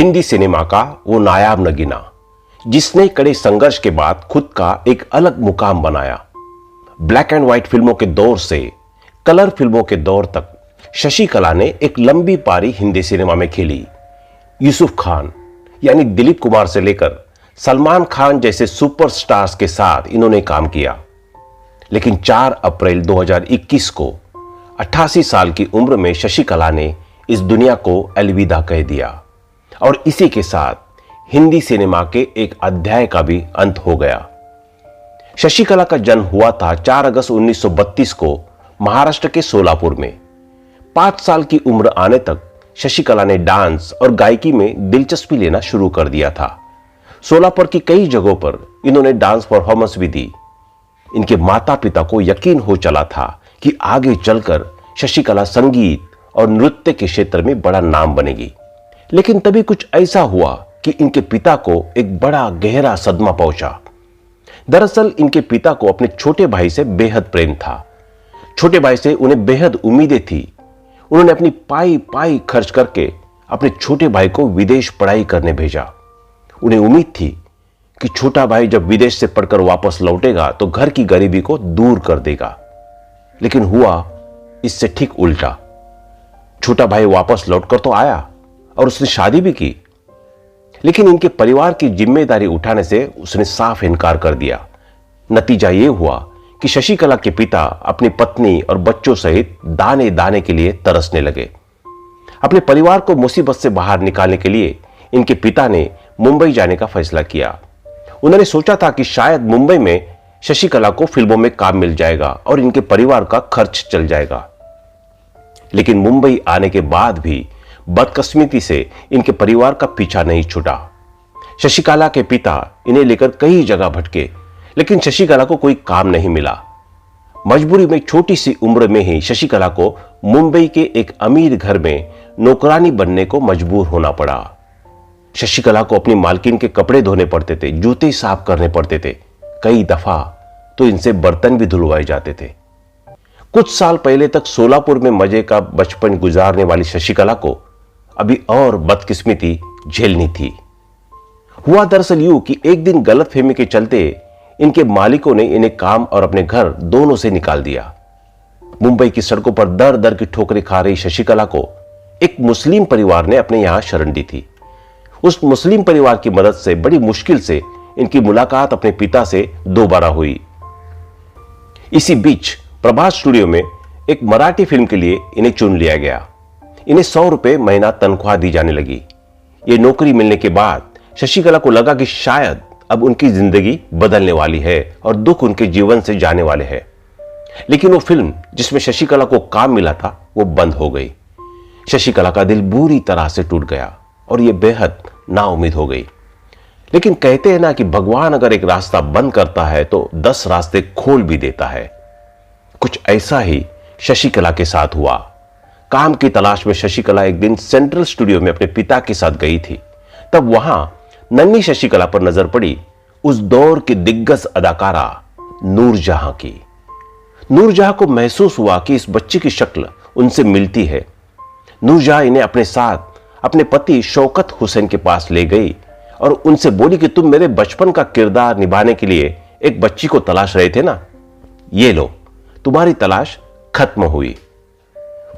Hindi cinema का वो नायाब नगीना जिसने कड़े संघर्ष के बाद खुद का एक अलग मुकाम बनाया। ब्लैक एंड व्हाइट फिल्मों के दौर से कलर फिल्मों के दौर तक शशि कला ने एक लंबी पारी हिंदी सिनेमा में खेली। यूसुफ खान यानी दिलीप कुमार से लेकर सलमान खान जैसे सुपरस्टार्स के साथ इन्होंने काम किया। लेकिन 4 अप्रैल 2021 को 88 साल की उम्र में शशि कला ने इस दुनिया को अलविदा कह दिया और इसी के साथ हिंदी सिनेमा के एक अध्याय का भी अंत हो गया। शशि कला का जन्म हुआ था 4 अगस्त 1932 को महाराष्ट्र के सोलापुर में। 5 साल की उम्र आने तक शशि कला ने डांस और गायकी में दिलचस्पी लेना शुरू कर दिया था। सोलापुर की कई जगहों पर इन्होंने डांस परफॉर्मेंस भी दी। इनके माता पिता को यकीन हो चला था कि आगे चलकर शशि कला संगीत और नृत्य के क्षेत्र में बड़ा नाम बनेगी। लेकिन तभी कुछ ऐसा हुआ कि इनके पिता को एक बड़ा गहरा सदमा पहुंचा। दरअसल इनके पिता को अपने छोटे भाई से बेहद प्रेम था। छोटे भाई से उन्हें बेहद उम्मीदें थी। उन्होंने अपनी पाई पाई खर्च करके अपने छोटे भाई को विदेश पढ़ाई करने भेजा। उन्हें उम्मीद थी कि छोटा भाई जब विदेश से पढ़कर वापस लौटेगा तो घर की गरीबी को दूर कर देगा। लेकिन हुआ इससे ठीक उल्टा। छोटा भाई वापस लौटकर तो आया और उसने शादी भी की, लेकिन इनके परिवार की जिम्मेदारी उठाने से उसने साफ इनकार कर दिया। नतीजा यह हुआ कि शशि कला के पिता अपनी पत्नी और बच्चों सहित दाने दाने के लिए तरसने लगे। अपने परिवार को मुसीबत से बाहर निकालने के लिए इनके पिता ने मुंबई जाने का फैसला किया। उन्होंने सोचा था कि शायद मुंबई में शशि कला को फिल्मों में काम मिल जाएगा और इनके परिवार का खर्च चल जाएगा। लेकिन मुंबई आने के बाद भी बदकिस्मती से इनके परिवार का पीछा नहीं छूटा। शशि कला के पिता इन्हें लेकर कई जगह भटके, लेकिन शशि कला को कोई काम नहीं मिला। मजबूरी में छोटी सी उम्र में ही शशि कला को मुंबई के एक अमीर घर में नौकरानी बनने को मजबूर होना पड़ा। शशि कला को अपनी मालकिन के कपड़े धोने पड़ते थे, जूते साफ करने पड़ते थे। कई दफा तो इनसे बर्तन भी धुलवाए जाते थे। कुछ साल पहले तक सोलापुर में मजे का बचपन गुजारने वाली शशि कला को अभी और बदकिस्मती झेलनी थी। हुआ दरअसल यूं कि एक दिन गलतफहमी के चलते इनके मालिकों ने इन्हें काम और अपने घर दोनों से निकाल दिया। मुंबई की सड़कों पर दर दर की ठोकरें खा रही शशि कला को एक मुस्लिम परिवार ने अपने यहां शरण दी थी। उस मुस्लिम परिवार की मदद से बड़ी मुश्किल से इनकी मुलाकात अपने पिता से दोबारा हुई। इसी बीच प्रभास स्टूडियो में एक मराठी फिल्म के लिए इन्हें चुन लिया गया। इन्हें 100 रुपए महीना तनख्वाह दी जाने लगी। ये नौकरी मिलने के बाद शशि कला को लगा कि शायद अब उनकी जिंदगी बदलने वाली है और दुख उनके जीवन से जाने वाले हैं। लेकिन वो फिल्म जिसमें शशि कला को काम मिला था वो बंद हो गई। शशि कला का दिल बुरी तरह से टूट गया और ये बेहद नाउम्मीद हो गई। लेकिन कहते हैं ना कि भगवान अगर एक रास्ता बंद करता है तो 10 रास्ते खोल भी देता है। कुछ ऐसा ही शशि कला के साथ हुआ। काम की तलाश में शशि कला एक दिन सेंट्रल स्टूडियो में अपने पिता के साथ गई थी। तब वहां नन्ही शशि कला पर नजर पड़ी उस दौर की दिग्गज अदाकारा नूरजहां की। नूरजहां को महसूस हुआ कि इस बच्ची की शक्ल उनसे मिलती है। नूरजहां इन्हें अपने साथ अपने पति शौकत हुसैन के पास ले गई और उनसे बोली कि तुम मेरे बचपन का किरदार निभाने के लिए एक बच्ची को तलाश रहे थे ना, ये लो, तुम्हारी तलाश खत्म हुई।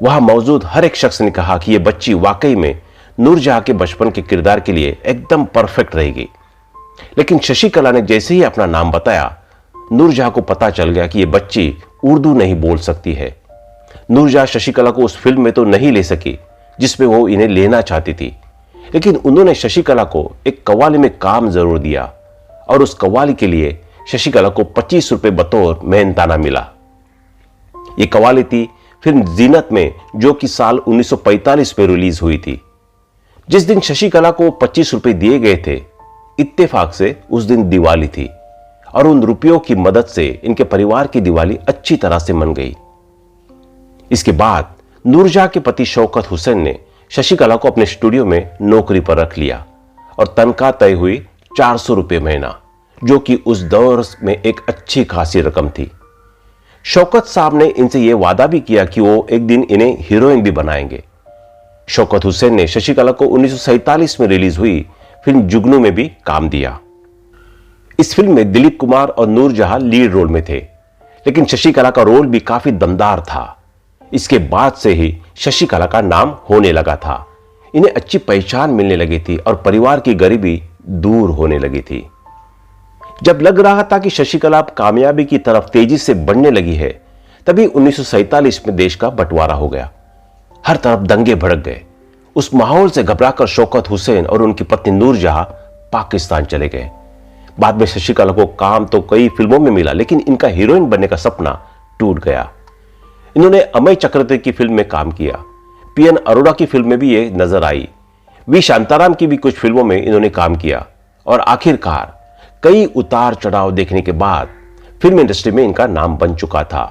वहां मौजूद हर एक शख्स ने कहा कि यह बच्ची वाकई में नूरजहां के बचपन के किरदार के लिए एकदम परफेक्ट रहेगी। लेकिन शशि कला ने जैसे ही अपना नाम बताया, नूरजहां को पता चल गया कि यह बच्ची उर्दू नहीं बोल सकती है। नूरजहां शशि कला को उस फिल्म में तो नहीं ले सकी जिसमें वो इन्हें लेना चाहती थी, लेकिन उन्होंने शशि कला को एक कव्वाली में काम जरूर दिया और उस कव्वाली के लिए शशि कला को 25 रुपए बतौर मेहनताना मिला। यह कव्वाली थी फिल्म जीनत में, जो कि साल 1945 में रिलीज हुई थी। जिस दिन शशि कला को 25 रुपए दिए गए थे, इत्तेफाक से उस दिन दिवाली थी और उन रुपयों की मदद से इनके परिवार की दिवाली अच्छी तरह से मन गई। इसके बाद नूरजहां के पति शौकत हुसैन ने शशि कला को अपने स्टूडियो में नौकरी पर रख लिया और तनख्वाह तय हुई 400 रुपए महीना, जो कि उस दौर में एक अच्छी खासी रकम थी। शौकत साहब ने इनसे यह वादा भी किया कि वो एक दिन इन्हें हीरोइन भी बनाएंगे। शौकत हुसैन ने शशिकला को 1947 में रिलीज हुई फिल्म जुगनू में भी काम दिया। इस फिल्म में दिलीप कुमार और नूरजहां लीड रोल में थे, लेकिन शशिकला का रोल भी काफी दमदार था। इसके बाद से ही शशिकला का नाम होने लगा था। इन्हें अच्छी पहचान मिलने लगी थी और परिवार की गरीबी दूर होने लगी थी। जब लग रहा था कि शशिकला अब कामयाबी की तरफ तेजी से बढ़ने लगी है, तभी 1947 में देश का बंटवारा हो गया। हर तरफ दंगे भड़क गए। उस माहौल से घबराकर शौकत हुसैन और उनकी पत्नी नूरजहां पाकिस्तान चले गए। बाद में शशिकला को काम तो कई फिल्मों में मिला, लेकिन इनका हीरोइन बनने का सपना टूट गया। इन्होंने अमय चक्रवर्ती की फिल्म में काम किया। पीएन अरोड़ा की फिल्म में भी ये नजर आई। वी शांताराम की भी कुछ फिल्मों में इन्होंने काम किया और आखिरकार कई उतार चढ़ाव देखने के बाद फिल्म इंडस्ट्री में इनका नाम बन चुका था।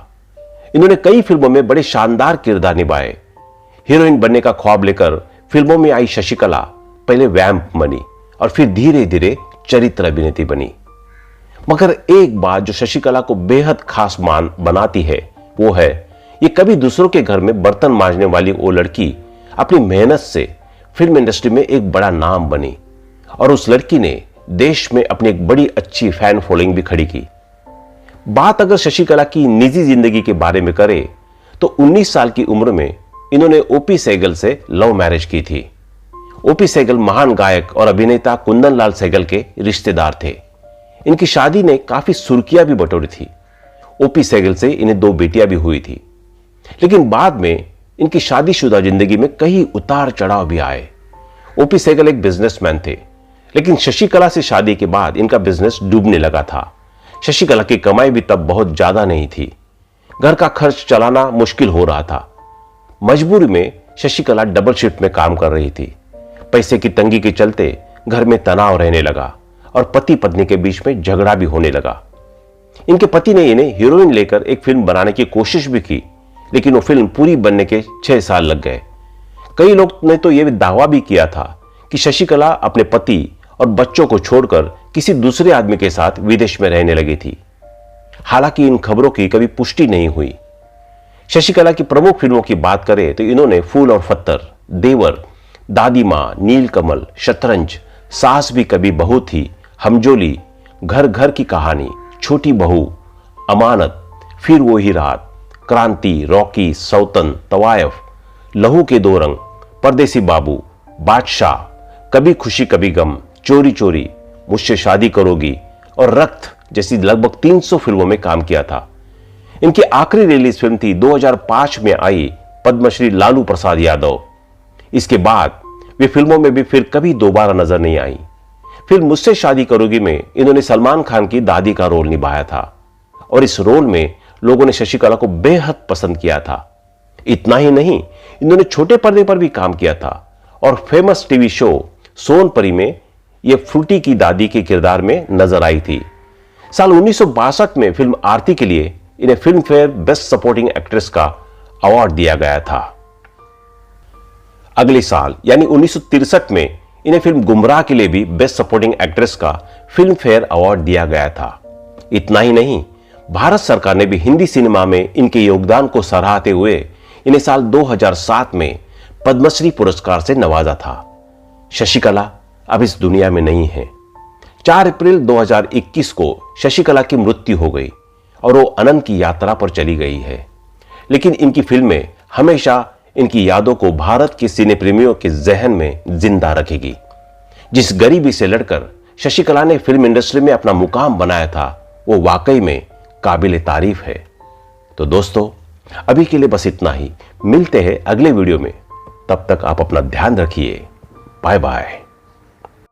इन्होंने कई फिल्मों में बड़े शानदार किरदार निभाए। हीरोइन बनने का ख्वाब लेकर फिल्मों में आई शशिकला पहले वैम्प बनी और फिर धीरे धीरे चरित्र अभिनेत्री बनी। मगर एक बात जो शशिकला को बेहद खास बनाती है वो है ये कभी दूसरों के घर में बर्तन मांजने वाली वो लड़की अपनी मेहनत से फिल्म इंडस्ट्री में एक बड़ा नाम बनी और उस लड़की ने देश में अपनी एक बड़ी अच्छी फैन फॉलोइंग भी खड़ी की। बात अगर शशिकला की निजी जिंदगी के बारे में करें तो 19 साल की उम्र में इन्होंने ओपी सहगल से लव मैरिज की थी। ओपी सहगल महान गायक और अभिनेता कुंदन लाल सहगल के रिश्तेदार थे। इनकी शादी ने काफी सुर्खियां भी बटोरी थी। ओपी सहगल से इन्हें 2 बेटियां भी हुई थी, लेकिन बाद में इनकी शादीशुदा जिंदगी में कई उतार चढ़ाव भी आए। ओपी सहगल एक बिजनेसमैन थे, लेकिन शशिकला से शादी के बाद इनका बिजनेस डूबने लगा था। शशिकला की कमाई भी तब बहुत ज्यादा नहीं थी। घर का खर्च चलाना मुश्किल हो रहा था। मजबूरी में शशिकला डबल शिफ्ट में काम कर रही थी। पैसे की तंगी के चलते घर में तनाव रहने लगा और पति पत्नी के बीच में झगड़ा भी होने लगा। इनके पति ने इन्हें हीरोइन लेकर एक फिल्म बनाने की कोशिश भी की, लेकिन वो फिल्म पूरी बनने के 6 साल लग गए। कई लोग ने तो यह दावा भी किया था कि शशिकला अपने पति और बच्चों को छोड़कर किसी दूसरे आदमी के साथ विदेश में रहने लगी थी। हालांकि इन खबरों की कभी पुष्टि नहीं हुई। शशिकला की प्रमुख फिल्मों की बात करें तो इन्होंने फूल और पत्थर, देवर, दादी मां, नीलकमल, शतरंज, सास भी कभी बहू थी, हमजोली, घर घर की कहानी, छोटी बहू, अमानत, फिर वो ही रात, क्रांति, रॉकी, सौतन, तवायफ, लहू के 2 रंग, परदेसी बाबू, बादशाह, कभी खुशी कभी गम, चोरी चोरी, मुझसे शादी करोगी और रक्त जैसी लगभग 300 फिल्मों में काम किया था। इनकी आखिरी रिलीज फिल्म थी 2005 में आई पद्मश्री लालू प्रसाद यादव। इसके बाद वे फिल्मों में भी फिर कभी दोबारा नजर नहीं आई। फिल्म मुझसे शादी करोगी में इन्होंने सलमान खान की दादी का रोल निभाया था और इस रोल में लोगों ने शशिकला को बेहद पसंद किया था। इतना ही नहीं, इन्होंने छोटे पर्दे पर भी काम किया था और फेमस टीवी शो सोनपरी में यह फ्रूटी की दादी के किरदार में नजर आई थी। साल 1962 में फिल्म आरती के लिए इन्हें film fair best supporting actress का अवार्ड दिया गया था। अगले साल यानी 1963 में इन्हें फिल्म गुमराह के लिए भी बेस्ट सपोर्टिंग एक्ट्रेस का फिल्म फेयर अवार्ड दिया गया था। इतना ही नहीं, भारत सरकार ने भी हिंदी सिनेमा में इनके योगदान को सराहते हुए इन्हें साल 2007 में पद्मश्री पुरस्कार से नवाजा था। शशिकला अब इस दुनिया में नहीं है। 4 अप्रैल 2021 को शशिकला की मृत्यु हो गई और वो अनंत की यात्रा पर चली गई है। लेकिन इनकी फिल्में हमेशा इनकी यादों को भारत के सिने प्रेमियों के जहन में जिंदा रखेगी। जिस गरीबी से लड़कर शशिकला ने फिल्म इंडस्ट्री में अपना मुकाम बनाया था, वो वाकई में काबिल तारीफ है। तो दोस्तों, अभी के लिए बस इतना ही। मिलते हैं अगले वीडियो में। तब तक आप अपना ध्यान रखिए। Bye bye.